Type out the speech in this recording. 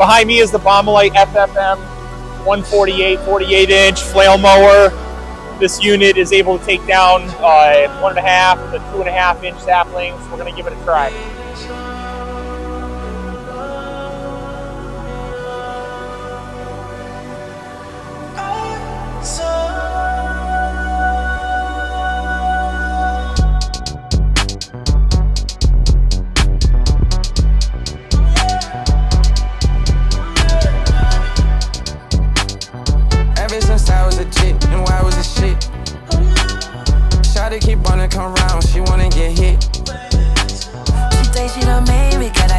Behind me is the Baumolite FFM 148 48-inch flail mower. This unit is able to take down 1.5 to 2.5 inch saplings. We're going to give it a try.